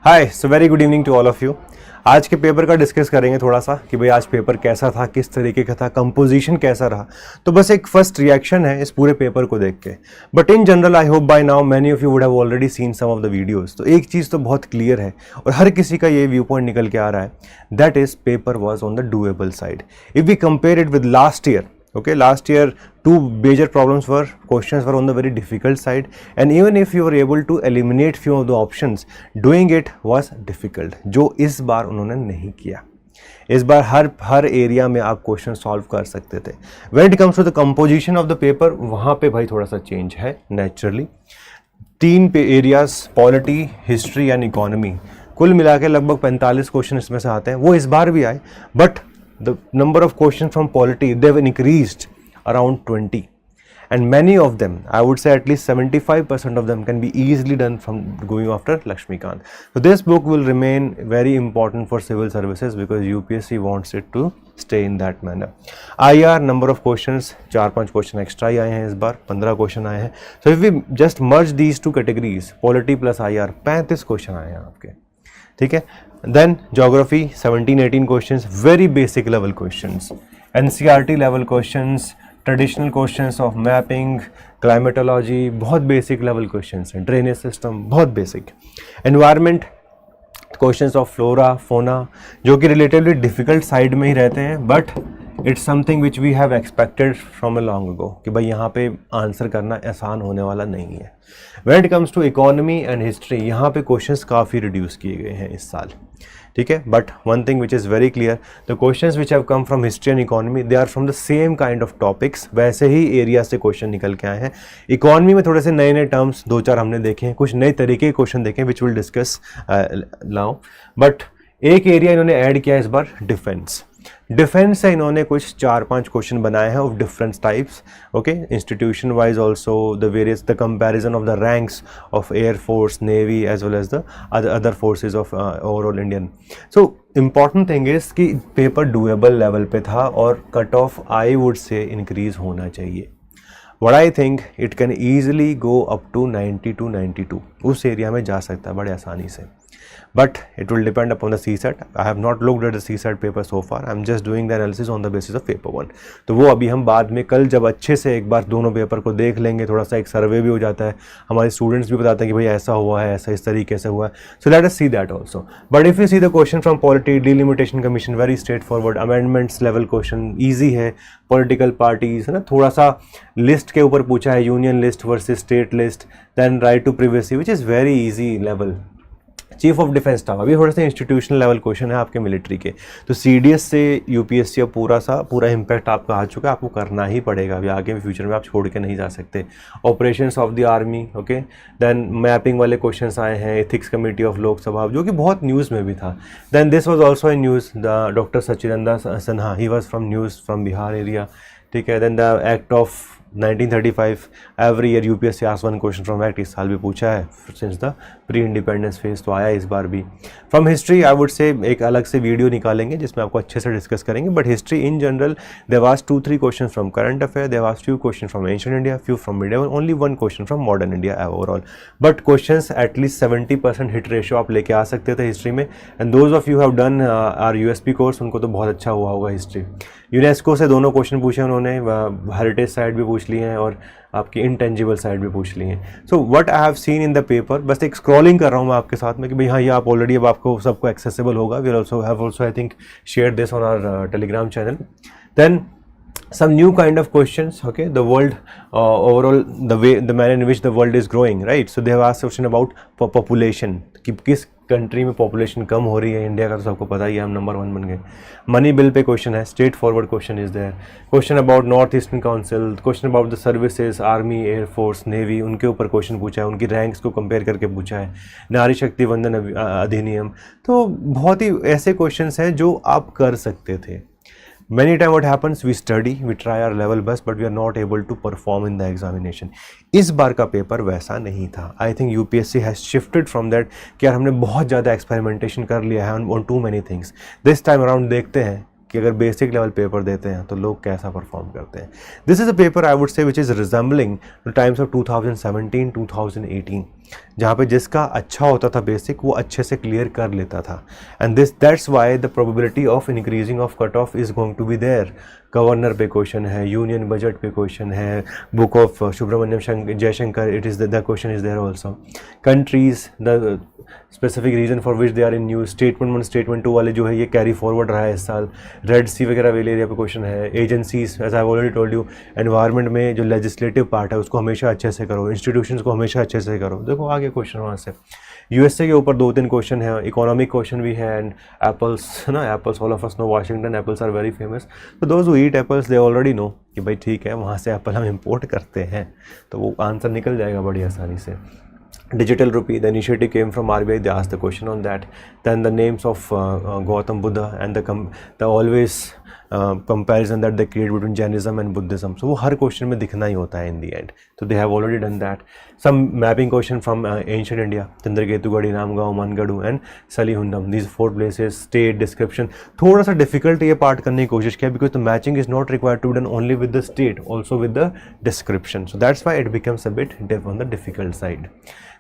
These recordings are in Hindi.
Hi so very good evening to all of you. आज के पेपर का डिस्कस करेंगे थोड़ा सा कि भाई आज पेपर कैसा था, किस तरीके का था, कंपोजिशन कैसा रहा। तो बस एक फर्स्ट रिएक्शन है इस पूरे पेपर को देख के। But in general I hope by now many of you would have already seen some of the videos. तो एक चीज़ तो बहुत क्लियर है और हर किसी का ये व्यू पॉइंट निकल के आ रहा है, that is paper was on the doable side if we compare it with last year. Okay, last year two major problems were questions were on the very difficult side, and even if you were able to eliminate few of the options, doing it was difficult, जो इस बार उन्होंने नहीं किया। इस बार हर एरिया में आप क्वेश्चन सॉल्व कर सकते थे। When it comes to the composition of the paper, वहाँ पे भाई थोड़ा सा चेंज है नेचुरली। तीन areas polity, history and economy, कुल मिला के लगभग 45 क्वेश्चन इसमें से आते हैं। वो इस बार भी आए, but the number of questions from polity they've increased around 20, and many of them, I would say at least 75% of them can be easily done from going after Lakshmikant. So this book will remain very important for civil services because UPSC wants it to stay in that manner. IR number of questions 4-5 question extra ही आए हैं इस बार, 15 क्वेश्चन आए हैं। So if we just merge these two categories, polity plus IR, 35 question आए हैं आपके, ठीक है। Then geography 17-18 questions, very basic level questions, NCERT level questions, traditional questions of mapping, climatology, बहुत बेसिक लेवल क्वेश्चंस हैं, ड्रेनेज सिस्टम बहुत basic, environment questions of flora fauna जो कि रिलेटिवली डिफिकल्ट साइड में ही रहते हैं, but it's something which we have expected from a long ago कि भाई यहाँ पे आंसर करना आसान होने वाला नहीं है। When it comes to economy and history, यहाँ पे क्वेश्चंस काफ़ी रिड्यूस किए गए हैं इस साल, ठीक है। But one thing which is very clear, the questions which have come from history and economy they are from the same kind of topics, वैसे ही एरिया से क्वेश्चन निकल के आए हैं। इकोनॉमी में थोड़े से नए नए टर्म्स 2-4 हमने देखे हैं, कुछ नए तरीके के क्वेश्चन देखे हैं which will discuss now. But एक एरिया इन्होंने ऐड किया इस बार, डिफेंस। डिफेंस से इन्होंने कुछ 4-5 क्वेश्चन बनाए हैं of different types, okay, institution wise also the comparison of the ranks of air force, navy as well as the other forces of overall Indian. So important thing is कि पेपर डूएबल लेवल पे था और cut off I would say increase होना चाहिए। What I think it can easily go up to 90 to 92, उस एरिया में जा सकता है बड़े आसानी से, but it will depend upon the CSAT. I have not looked at the CSAT paper so far. I'm just doing the analysis on the basis of paper 1. तो वो अभी हम बाद में कल जब अच्छे से एक बार दोनों पेपर को देख लेंगे, थोड़ा सा एक सर्वे भी हो जाता है, हमारे स्टूडेंट्स भी बताते हैं कि भाई ऐसा हुआ है, ऐसा इस तरीके से हुआ है, so let us see that also. But if you see the question from polity, delimitation commission, very straightforward, amendments level question, easy है, पॉलिटिकल पार्टीज है ना, थोड़ा सा लिस्ट के ऊपर पूछा है, union list versus state list, then right to privacy which is very easy level. Chief of defence staff अभी थोड़े से इंस्टीट्यूशनल लेवल क्वेश्चन है आपके मिलिट्री के, तो सीडीएस से यूपीएससी अब पूरा इम्पैक्ट आपका आ चुका है, आपको करना ही पड़ेगा अभी आगे फ्यूचर में, आप छोड़ के नहीं जा सकते। Operations of the army, okay, then mapping वाले क्वेश्चंस आए हैं, एथिक्स कमेटी ऑफ लोकसभा जो कि बहुत न्यूज़ में भी था। Then this was also in news, the doctor Sachchidanand Sinha, he was from news from Bihar area, ठीक है। Then the act of 1935, every year UPSC asks one question from act, इस साल भी पूछा है since the pre independence phase, तो आया इस बार भी। फ्रॉम हिस्ट्री आई वुड से एक अलग से वीडियो निकालेंगे जिसमें आपको अच्छे से डिस्कस करेंगे, but history in general they was 2-3 question from current affair, they was few question from ancient India, few from medieval, only 1 question from modern India overall. But questions at least 70% hit ratio आप लेके आ सकते थे हिस्ट्री में, and those of you have done our USP course, उनको तो बहुत अच्छा हुआ होगा हिस्ट्री। यूनेस्को से दोनों क्वेश्चन पूछे उन्होंने, हेरिटेज साइड भी पूछ लिए हैं और आपकी इंटेंजिबल साइड भी पूछ लिए हैं। सो what I have seen in the paper, बस एक स्क्रॉलिंग कर रहा हूँ मैं आपके साथ में कि भाई हाँ ये आप ऑलरेडी अब आपको सबको एक्सेसिबल होगा। We have also I think share this on our Telegram channel. Then some new kind of questions, okay, the world overall, the manner in which the world is growing, right? So they have asked question about population, कि किस कंट्री में पॉपुलेशन कम हो रही है, इंडिया का तो सबको पता ही है, हम नंबर 1 बन गए। मनी बिल पे क्वेश्चन है, straight forward question is there, question about north eastern council, question about the services, army, air force, navy, उनके ऊपर क्वेश्चन पूछा है, उनकी रैंक्स को कंपेयर करके पूछा है, नारी शक्ति वंदन अधिनियम। तो बहुत ही ऐसे क्वेश्चन हैं जो आप कर सकते थे। Many time what happens, we study, we try our level best, but we are not able to perform in the examination. इस बार का पेपर वैसा नहीं था। I think UPSC has shifted from that कि यार हमने बहुत ज़्यादा experimentation कर लिया है on too many things. This time around देखते हैं कि अगर बेसिक लेवल पेपर देते हैं तो लोग कैसा परफॉर्म करते हैं। This is a paper I would से which is resembling the times of 2017, 2018। जहाँ पे जिसका अच्छा होता था बेसिक वो अच्छे से क्लियर कर लेता था। And that's why the probability of increasing of cut off is going to be there. Governor पे क्वेश्चन है, यूनियन बजट पे क्वेश्चन है, book of Subrahmanyam Jaishankar it is the question is there also. Countries the specific reason for which they are in news, statement 1 statement 2 वाले जो है ये कैरी फॉरवर्ड रहा है इस साल। रेड सी वगैरह वाले एरिया पे क्वेश्चन है। Agencies as I already told you, environment में जो लेजिस्लेटिव पार्ट है उसको हमेशा अच्छे से करो, इंस्टीट्यूशंस को हमेशा अच्छे से करो। देखो आगे क्वेश्चन वहाँ से यूएसए के ऊपर 2-3 क्वेश्चन है, इकोनॉमिक क्वेश्चन भी है। एंड एप्पल्स ना, apples all of us know Washington apples are very famous, तो those who eat apples they already know कि भाई ठीक है वहाँ से एप्पल हम इंपोर्ट करते हैं, तो वो आंसर निकल जाएगा बड़ी आसानी से। Digital rupee, the initiative came from RBI, they asked the question on that. Then the names of Gautam Buddha and the always comparison that they create between Jainism and Buddhism. So वो हर क्वेश्चन में दिखना ही होता है in the end. So they have already done that. Some mapping question from ancient India, Chandraketu, Namgaon, Mangadu and Salihundam. These 4 places, state description. थोड़ा सा difficult ये part करने की कोशिश किया because the matching is not required to be done only with the state, also with the description. So that's why it becomes a bit on the difficult side.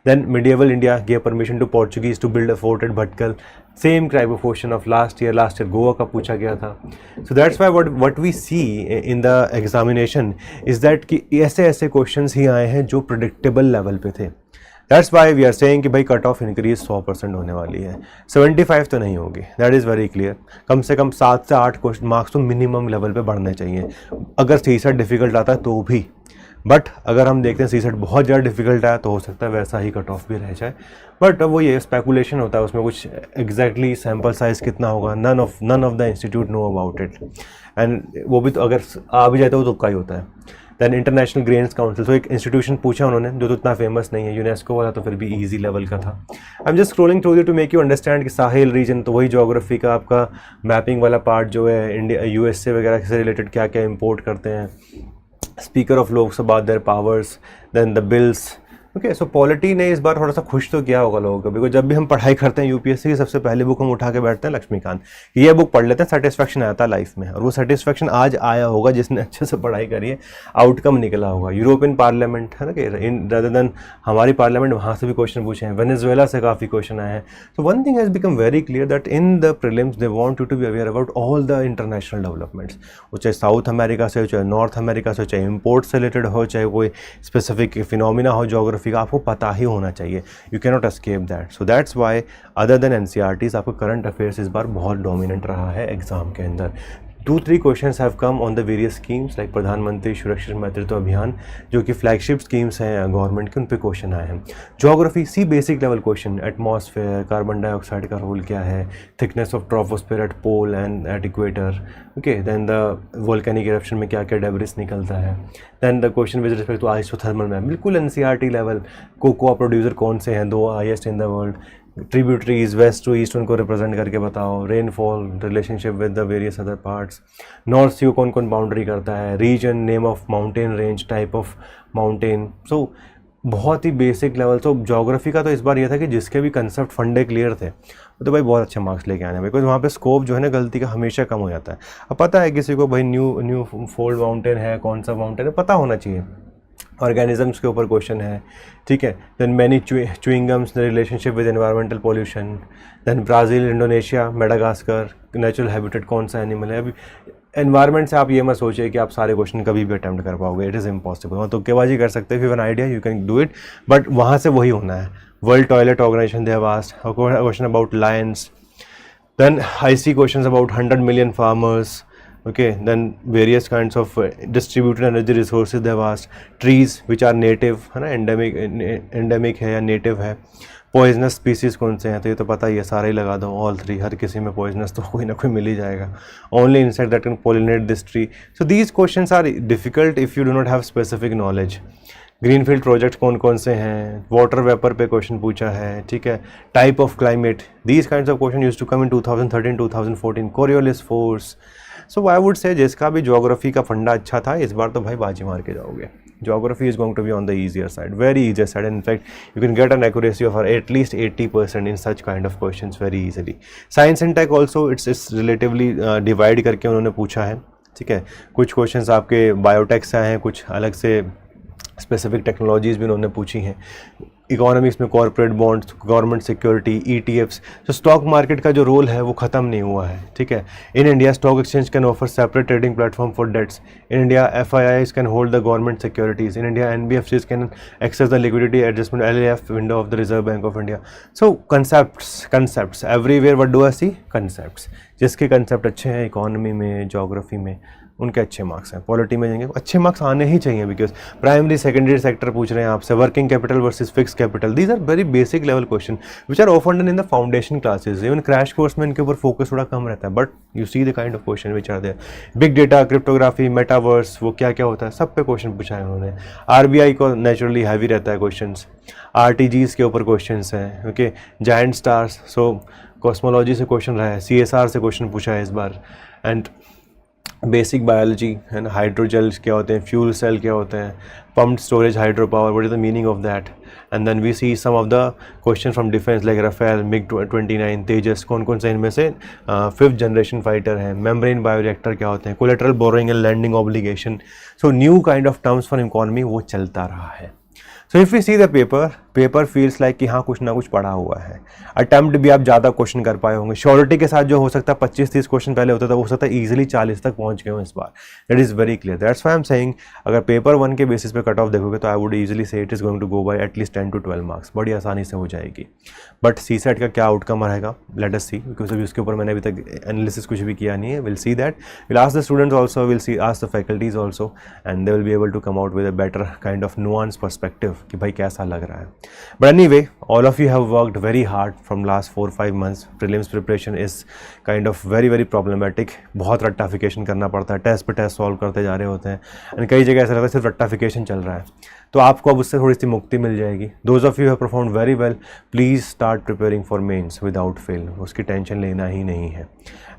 Then medieval India gave permission to Portuguese to build a fort at Bhatkal. Same type of question of last year Goa का पूछा गया था. So that's why what we see in the examination is that कि ऐसे questions ही आए हैं जो predictable level पे थे. That's why we are saying कि भाई कट ऑफ इंक्रीज 100% होने वाली है, 75 तो नहीं होगी, दैट इज़ वेरी क्लियर। कम से कम 7 से 8 क्वेश्चन मार्क्स तो मिनिमम लेवल पे बढ़ने चाहिए, अगर सीसेट डिफिकल्ट आता है तो भी। बट अगर हम देखते हैं सीसेट बहुत ज़्यादा डिफिकल्ट आया तो हो सकता है वैसा ही कट ऑफ भी रह जाए, बट वो ये स्पेकुलेशन होता है, उसमें कुछ एग्जैक्टली सैम्पल साइज़ कितना होगा none of the institute know about it, and वो भी तो अगर आ भी जाए तो वो तुक्का ही होता है। दैन इंटरनेशनल ग्रेन्स काउंसिल, तो एक इंस्टीट्यूशन पूछा उन्होंने जो तो इतना फेमस नहीं है, यूनेस्को वाला तो फिर भी इजी लेवल का था। I am just scrolling through to make you understand कि साहिल रीजन तो वही ज्योग्राफी का आपका मैपिंग वाला पार्ट जो है, इंडिया यूएसए वगैरह से रिलेटेड क्या क्या इंपोर्ट करते हैं, speaker of Lok Sabha, there powers, then the bills. Okay, so polity ने इस बार थोड़ा सा खुश तो किया होगा लोगों को, बिकॉज जब भी हम पढ़ाई करते हैं यूपीएससी की सबसे पहले बुक हम उठा के बैठते हैं लक्ष्मीकांत, ये बुक पढ़ लेते हैं, सेटिस्फैक्शन आता है लाइफ में, और वो सेटिस्फैक्शन आज आया होगा जिसने अच्छे से पढ़ाई करी है, आउटकम निकला होगा। यूरोपियन पार्लियामेंट है ना कि इन रदर देन हमारी पार्लियामेंट, वहाँ से भी क्वेश्चन पूछे हैं, वेनेजुएला से काफ़ी क्वेश्चन आए हैं। तो one thing has become very clear that in the prelims they want you to be aware about all the international developments, वो चाहे साउथ अमेरिका से हो, चाहे नॉर्थ अमेरिका से हो, चाहे इम्पोर्ट से रिलेटेड हो, चाहे कोई स्पेसिफिक फिनोमिना हो ज्योग्राफी का, आपको पता ही होना चाहिए। You can not escape that. So that's why other than NCERTs आपको करंट अफेयर्स इस बार बहुत डोमिनेंट रहा है एग्जाम के अंदर। 2-3 questions have come on the various schemes like प्रधानमंत्री सुरक्षित मातृत्व अभियान, जो कि फ्लैगशिप स्कीम्स हैं गवर्नमेंट के, उन पे क्वेश्चन आए हैं। ज्योग्राफी सी basic level question, atmosphere, carbon dioxide का रोल क्या है, thickness of troposphere at pole and at equator, okay, then the volcanic eruption में क्या क्या डेब्रिस निकलता है, then the question with respect to isothermal map, बिल्कुल एनसीईआरटी लेवल। कोकोआ प्रोड्यूसर कौन से हैं, 2 highest in the world, tributaries west to east उनको रिप्रेजेंट करके बताओ, rainfall relationship with the various other parts, north सी कौन कौन बाउंड्री करता है, region, name of mountain range, type of mountain. So बहुत ही बेसिक लेवल। तो ज्योग्राफी का तो इस बार ये था कि जिसके भी कंसेप्ट फंडे क्लियर थे तो भाई बहुत अच्छे मार्क्स लेके आने, बिकॉज वहाँ पे स्कोप जो है ना गलती का हमेशा कम हो जाता है। अब पता है किसी को भाई न्यू फोल्ड माउंटेन है, कौन सा माउंटेन है पता होना चाहिए, ऑर्गेनिजम्स के ऊपर क्वेश्चन है, ठीक है। Then many chewing gums relationship with environmental pollution, then Brazil, Indonesia, Madagascar, natural habitat कौन सा एनिमल है। अभी एनवायरमेंट से आप ये मत सोचिए कि आप सारे क्वेश्चन कभी भी अटैम्प्ट कर पाओगे, इट इज़ इम्पॉसिबल। वहाँ तुक्केबाजी कर सकते हैं, if you have an idea you can do it, but वहाँ से वही होना है। World toilet organisation they have asked question about lions, then I see question about 100 million farmers, okay, then various kinds of distributed energy resources they have asked, trees which are native है ना, endemic है या native है, poisonous species कौन से हैं, तो ये तो पता ही है, सारे ही लगा दो, all 3, हर किसी में poisonous तो कोई ना कोई मिल ही जाएगा, only insect that can pollinate this tree। so these questions are difficult if you do not have specific knowledge। Greenfield project कौन कौन से हैं, वाटर वेपर पे क्वेश्चन पूछा है, ठीक है, type of climate, these kinds of question used to come in 2013 2014, Coriolis force. So I would say जिसका भी ज्योग्राफी का फंडा अच्छा था इस बार तो भाई बाजी मार के जाओगे। Geography is going to be on the easier side, very easier side, in fact you can get an accuracy of at least 80% in such kind of questions very easily. Science and tech also it's relatively divide करके उन्होंने पूछा है, ठीक है। कुछ क्वेश्चंस आपके बायोटेक से आए हैं, कुछ अलग से स्पेसिफिक टेक्नोलॉजीज़ भी उन्होंने पूछी हैं। इकोनॉमिक्स में corporate bonds, government security, ETFs, तो स्टॉक मार्केट का जो रोल है वो ख़त्म नहीं हुआ है, ठीक है। In India stock exchange can offer separate trading platform for debts. In India FIIs can hold the government securities. In India NBFCs can access the liquidity adjustment LAF window of the Reserve Bank of India. So concepts everywhere, what do I see? Concepts. जिसके कंसेप्ट अच्छे हैं इकोनॉमी में, ज्योग्राफी में, उनके अच्छे मार्क्स हैं। पॉलिटी में जाएंगे अच्छे मार्क्स आने ही चाहिए, बिकॉज प्राइमरी सेकेंडरी सेक्टर पूछ रहे हैं आपसे, working capital versus fix capital, these are very basic level question which are often done in the foundation classes. Even crash course में इनके ऊपर फोकस थोड़ा कम रहता है, but you see the kind of question which are there. Big data, cryptography, metaverse, वो क्या क्या होता है, सब पे क्वेश्चन पूछा है उन्होंने। RBI को नेचुरली हैवी रहता है क्वेश्चन, RTGs के ऊपर क्वेश्चन हैं, ओके, जायंट स्टार्स, सो कॉस्मोलॉजी से क्वेश्चन रहा है, CSR से क्वेश्चन पूछा है इस बार, एंड बेसिक बायोलॉजी है ना, हाइड्रोजेल्स क्या होते हैं, फ्यूल सेल क्या होते हैं, pumped storage hydro power, what is the meaning of that. And then we see some of the question from defence like Rafale, MiG-29, Tejas, कौन कौन से इनमें से 5th जनरेशन फाइटर हैं, मेम्ब्रेन बायोरिएक्टर क्या होते हैं, collateral borrowing and landing obligation. So new kind of terms for economy वो चलता रहा है। So if you see the paper feels like कि हाँ कुछ ना कुछ पढ़ा हुआ है। अटेम्प्ट भी आप ज़्यादा क्वेश्चन कर पाए होंगे। श्योरिटी के साथ जो हो सकता है 25-30 क्वेश्चन पहले होता था, वो हो सकता है ईजिली 40 तक पहुंच गए हो इस बार। That is very clear. That's why I am saying अगर पेपर 1 के बेसिस पे कट ऑफ देखोगे तो I would easily say it is going to go by at least 10 to 12 marks, बड़ी आसानी से हो जाएगी। बट CSAT का क्या आउटकम रहेगा, लेट अस सी, बिकॉज अभी उसके ऊपर मैंने अभी तक एनालिसिस कुछ भी किया नहीं है। Will see that, will ask the students also, will see ask the faculties also, and they will be able to come out with a better kind of nuance perspective कि भाई कैसा लग रहा है। But anyway, all of you have worked very hard from last 4-5 months. Prelims preparation is kind of very problematic. बहुत रट्टाफिकेशन करना पड़ता है, टेस्ट पे टेस्ट सॉल्व करते जा रहे होते हैं, एंड कई जगह ऐसा लगता है सिर्फ रट्टाफिकेशन चल रहा है। तो आपको अब उससे थोड़ी सी मुक्ति मिल जाएगी। Those of you who have performed very well, please start preparing for mains without fail. उसकी टेंशन लेना ही नहीं है।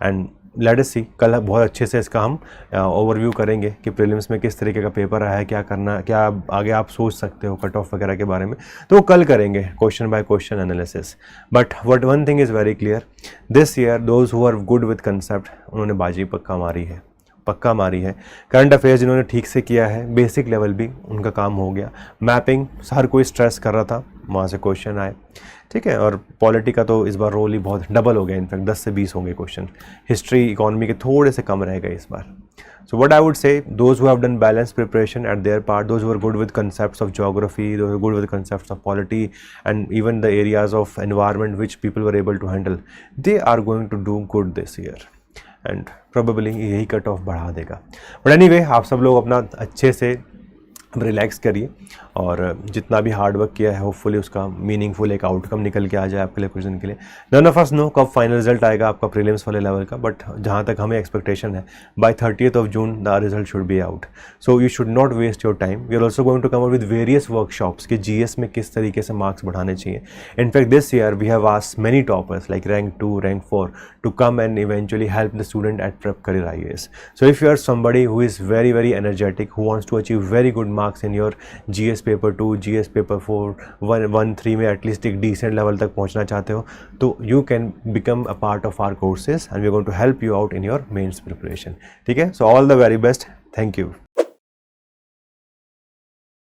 एंड लेट अस सी, कल बहुत अच्छे से इसका हम ओवरव्यू करेंगे कि प्रीलिम्स में किस तरीके का पेपर आया है, क्या करना, क्या आगे आप सोच सकते हो कट ऑफ वगैरह के बारे में, तो वो कल करेंगे question by question analysis. But what one thing is very clear, this year those who are good with concept उन्होंने बाजी पक्का मारी है। करंट अफेयर्स जिन्होंने ठीक से किया है, बेसिक लेवल भी उनका काम हो गया। मैपिंग हर कोई स्ट्रेस कर रहा था, वहाँ से क्वेश्चन आए, ठीक है। और पॉलिटी का तो इस बार रोल ही बहुत डबल हो गया, इनफैक्ट 10 से 20 होंगे क्वेश्चन। हिस्ट्री, इकोनॉमी के थोड़े से कम रह गए इस बार। So what I would say, those who have done balance preparation at their part, those who are good with concepts of geography, those are good with concepts of polity and even the areas of environment which people were able to handle, they are going to do good this year and probably यही कट ऑफ बढ़ा देगा। बट एनीवे, आप सब लोग अपना अच्छे से रिलैक्स करिए और जितना भी हार्ड वर्क किया है होपफुली उसका मीनिंगफुल एक आउटकम निकल के आ जाए आपके लिए कुछ दिन के लिए। नन ऑफ अस नो कब फाइनल रिजल्ट आएगा आपका प्रीलिम्स वाले लेवल का, बट जहाँ तक हमें एक्सपेक्टेशन है by 30th of June the result should be out. So you should not waste your time. We are also going to come up with various workshops कि GS में किस तरीके से मार्क्स बढ़ाने चाहिए। In fact this year we have asked many toppers like rank 2, rank 4 to come and eventually help the student at prep career IAS। So if you are somebody who is very energetic, who wants to achieve very good marks in your GS paper 2, GS paper 4, 1, 3 में एटलीस्ट एक डिसेंट लेवल तक पहुंचना चाहते हो, तो you can become a part of our courses and we are going to help you out in your mains preparation. ठीक है, so all the very best, thank you.